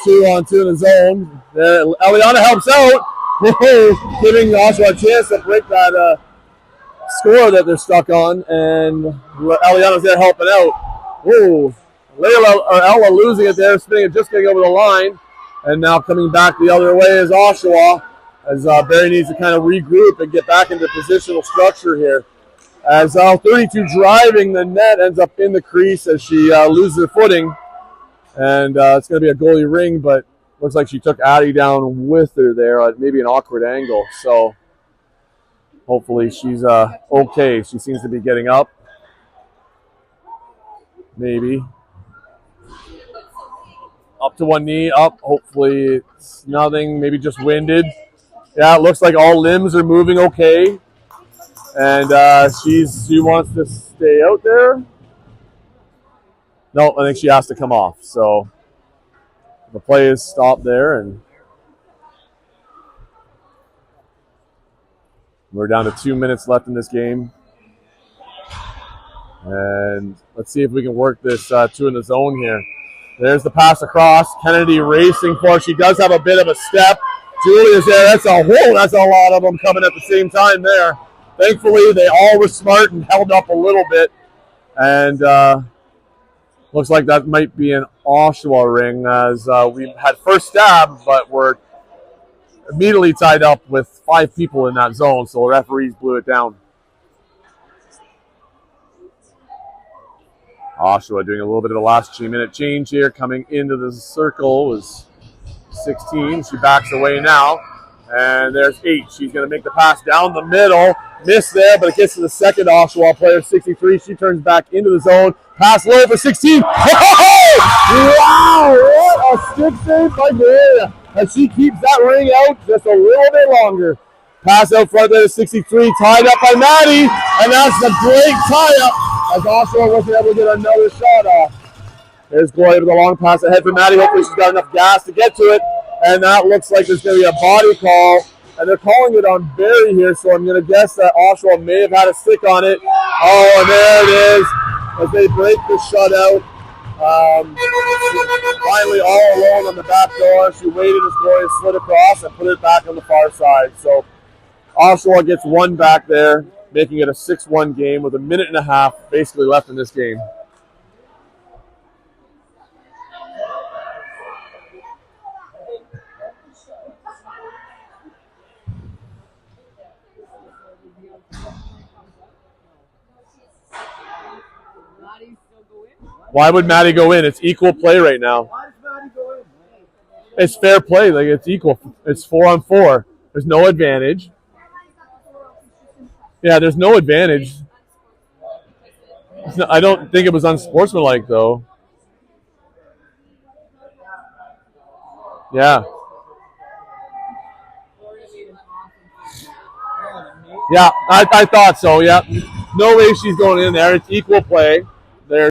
2-on-2 in the zone. There, Eliana helps out, giving Oshawa a chance to break that score that they're stuck on, and Eliana's there helping out. Ooh, Ella losing it there, spinning it, just getting over the line, and now coming back the other way is Oshawa, as Barrie needs to kind of regroup and get back into positional structure here. As 32 driving the net ends up in the crease as she loses her footing, and it's going to be a goalie ring, but looks like she took Addie down with her there at maybe an awkward angle. So hopefully she's okay. She seems to be getting up. Maybe. Up to one knee, up. Hopefully it's nothing, maybe just winded. Yeah, it looks like all limbs are moving okay. And she wants to stay out there. No, I think she has to come off. So the play is stopped there, and we're down to 2 minutes left in this game. And let's see if we can work this 2 in the zone here. There's the pass across. Kennedy racing for it. She does have a bit of a step. Julia's there. That's a lot of them coming at the same time there. Thankfully, they all were smart and held up a little bit. And looks like that might be an Oshawa ring, as we had first stab, but immediately tied up with 5 people in that zone, so the referees blew it down. Oshawa doing a little bit of a last 2-minute change here. Coming into the circle is 16. She backs away now. And there's 8. She's going to make the pass down the middle. Missed there, but it gets to the second Oshawa player, 63. She turns back into the zone. Pass low for 16. Wow! What a stick save by Gloria. And she keeps that ring out just a little bit longer. Pass out front there to 63. Tied up by Maddie. And that's the great tie-up as Oshawa wasn't able to get another shot off. There's Gloria with a long pass ahead for Maddie. Hopefully she's got enough gas to get to it. And that looks like there's going to be a body call. And they're calling it on Barrie here, so I'm going to guess that Oshawa may have had a stick on it. Oh, and there it is as they break the shutout. Finally all alone on the back door. She waited as Gloria slid across and put it back on the far side. So Oshawa gets 1 back there, making it a 6-1 game with a minute and a half basically left in this game. Why would Maddie go in? It's equal play right now. Why does Maddie go in? It's fair play. Like, it's equal. It's 4-on-4. There's no advantage. Yeah, there's no advantage. I don't think it was unsportsmanlike, though. Yeah. Yeah, I thought so, yeah. No way she's going in there. It's equal play.